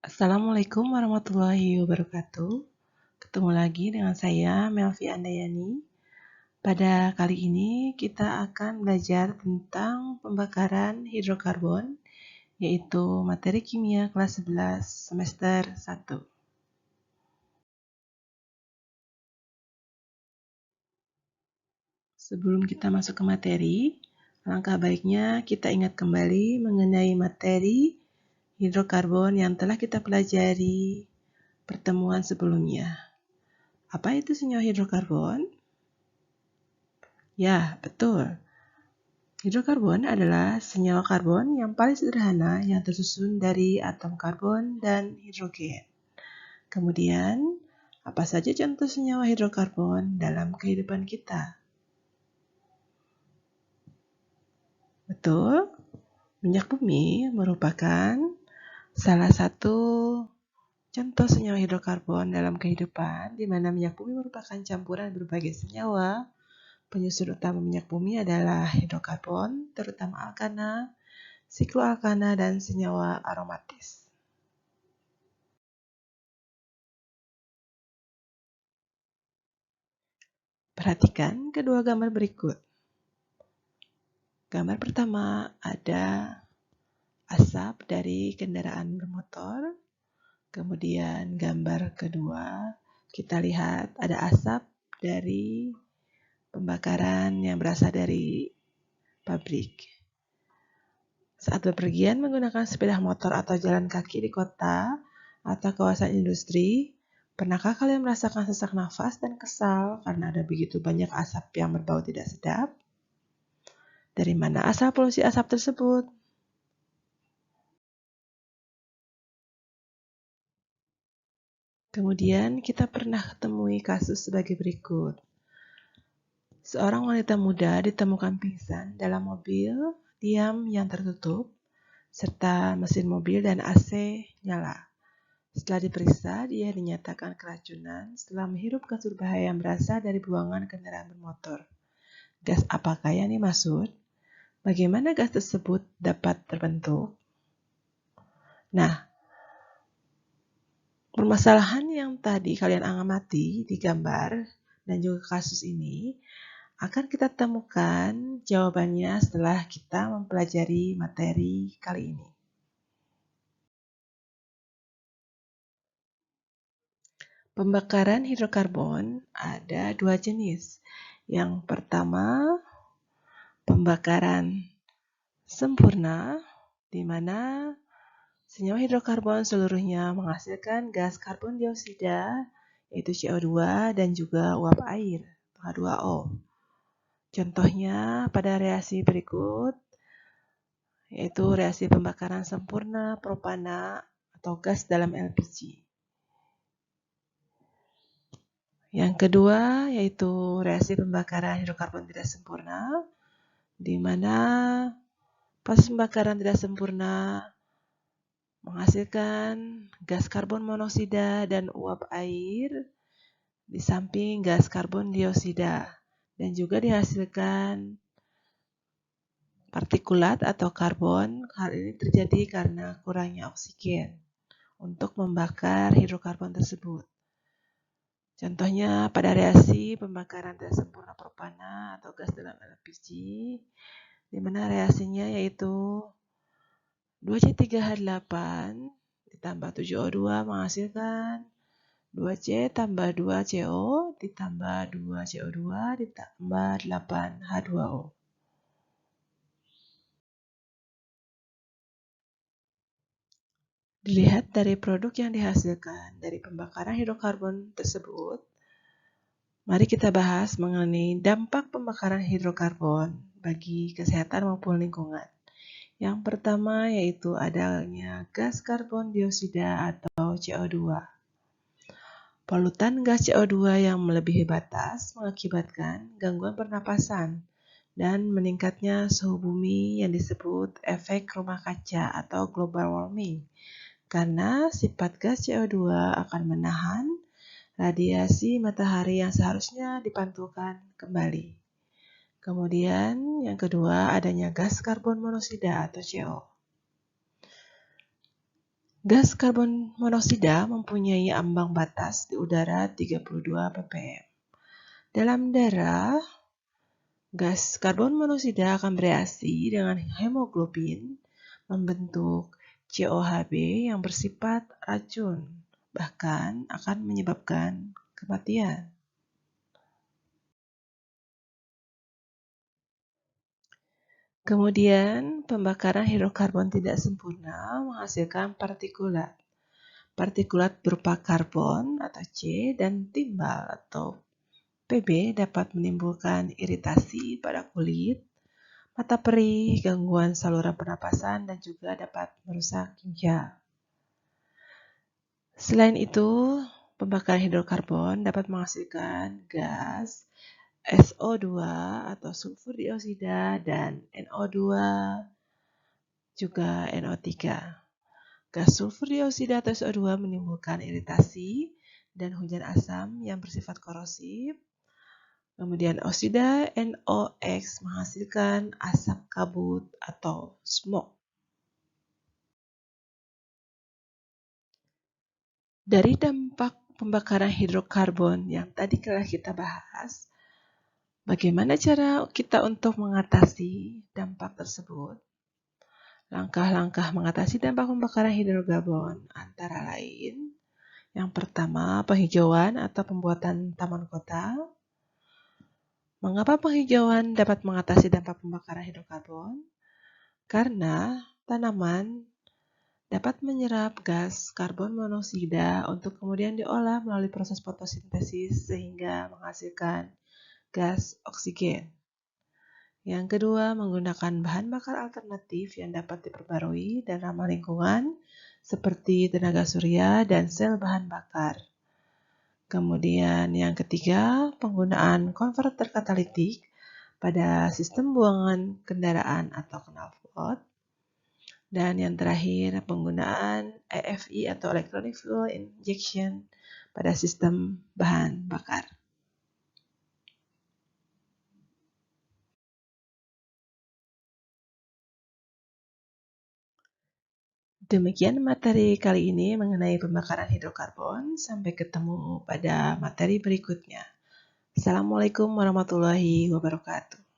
Assalamualaikum warahmatullahi wabarakatuh. Ketemu lagi dengan saya, Melvi Andayani. Pada kali ini kita akan belajar tentang pembakaran hidrokarbon, yaitu materi kimia kelas 11 semester 1. Sebelum kita masuk ke materi, alangkah baiknya kita ingat kembali mengenai materi hidrokarbon yang telah kita pelajari pertemuan sebelumnya. Apa itu senyawa hidrokarbon? Ya, betul. Hidrokarbon adalah senyawa karbon yang paling sederhana yang tersusun dari atom karbon dan hidrogen. Kemudian, apa saja contoh senyawa hidrokarbon dalam kehidupan kita? Betul, minyak bumi merupakan salah satu contoh senyawa hidrokarbon dalam kehidupan, di mana minyak bumi merupakan campuran berbagai senyawa. Penyusun utama minyak bumi adalah hidrokarbon, terutama alkana, sikloalkana, dan senyawa aromatis. Perhatikan kedua gambar berikut. Gambar pertama ada asap dari kendaraan bermotor. Kemudian gambar kedua kita lihat ada asap dari pembakaran yang berasal dari pabrik. Saat bepergian menggunakan sepeda motor atau jalan kaki di kota atau kawasan industri, pernahkah kalian merasakan sesak nafas dan kesal karena ada begitu banyak asap yang berbau tidak sedap? Dari mana asal polusi asap tersebut? Kemudian kita pernah temui kasus sebagai berikut. Seorang wanita muda ditemukan pingsan dalam mobil diam yang tertutup, serta mesin mobil dan AC nyala. Setelah diperiksa, dia dinyatakan keracunan setelah menghirup gas berbahaya yang berasal dari buangan kendaraan bermotor. Gas apakah yang dimaksud? Bagaimana gas tersebut dapat terbentuk? Nah, permasalahan yang tadi kalian amati di gambar dan juga kasus ini akan kita temukan jawabannya setelah kita mempelajari materi kali ini. Pembakaran hidrokarbon ada dua jenis. Yang pertama, pembakaran sempurna, di mana senyawa hidrokarbon seluruhnya menghasilkan gas karbon dioksida, yaitu CO2, dan juga uap air, H2O. Contohnya pada reaksi berikut, yaitu reaksi pembakaran sempurna propana atau gas dalam LPG. Yang kedua, yaitu reaksi pembakaran hidrokarbon tidak sempurna, di mana proses pembakaran tidak sempurna menghasilkan gas karbon monoksida dan uap air di samping gas karbon dioksida, dan juga dihasilkan partikulat atau karbon. Hal ini terjadi karena kurangnya oksigen untuk membakar hidrokarbon tersebut. Contohnya pada reaksi pembakaran tidak sempurna propana atau gas dalam LPG, di mana reaksinya yaitu 2C3H8 ditambah 7O2 menghasilkan 2C tambah 2CO ditambah 2CO2 ditambah 8H2O. Dilihat dari produk yang dihasilkan dari pembakaran hidrokarbon tersebut, mari kita bahas mengenai dampak pembakaran hidrokarbon bagi kesehatan maupun lingkungan. Yang pertama yaitu adanya gas karbon dioksida atau CO2. Polutan gas CO2 yang melebihi batas mengakibatkan gangguan pernapasan dan meningkatnya suhu bumi yang disebut efek rumah kaca atau global warming, karena sifat gas CO2 akan menahan radiasi matahari yang seharusnya dipantulkan kembali. Kemudian yang kedua adanya gas karbon monoksida atau CO. Gas karbon monoksida mempunyai ambang batas di udara 32 ppm. Dalam darah, gas karbon monoksida akan bereaksi dengan hemoglobin membentuk COHB yang bersifat racun, bahkan akan menyebabkan kematian. Kemudian, pembakaran hidrokarbon tidak sempurna menghasilkan partikulat. Partikulat berupa karbon atau C dan timbal atau Pb dapat menimbulkan iritasi pada kulit, mata perih, gangguan saluran pernapasan, dan juga dapat merusak ginjal. Selain itu, pembakaran hidrokarbon dapat menghasilkan gas SO2 atau sulfur dioksida dan NO2 juga NO3. Gas sulfur dioksida atau SO2 menimbulkan iritasi dan hujan asam yang bersifat korosif. Kemudian oksida NOx menghasilkan asap kabut atau smoke. Dari dampak pembakaran hidrokarbon yang tadi telah kita bahas, bagaimana cara kita untuk mengatasi dampak tersebut? Langkah-langkah mengatasi dampak pembakaran hidrokarbon antara lain, yang pertama, penghijauan atau pembuatan taman kota. Mengapa penghijauan dapat mengatasi dampak pembakaran hidrokarbon? Karena tanaman dapat menyerap gas karbon monoksida untuk kemudian diolah melalui proses fotosintesis sehingga menghasilkan gas oksigen. Yang kedua, menggunakan bahan bakar alternatif yang dapat diperbarui dan ramah lingkungan seperti tenaga surya dan sel bahan bakar. Kemudian yang ketiga, penggunaan konverter katalitik pada sistem buangan kendaraan atau knalpot. Dan yang terakhir, penggunaan EFI atau Electronic Fuel Injection pada sistem bahan bakar. Demikian materi kali ini mengenai pembakaran hidrokarbon. Sampai ketemu pada materi berikutnya. Assalamualaikum warahmatullahi wabarakatuh.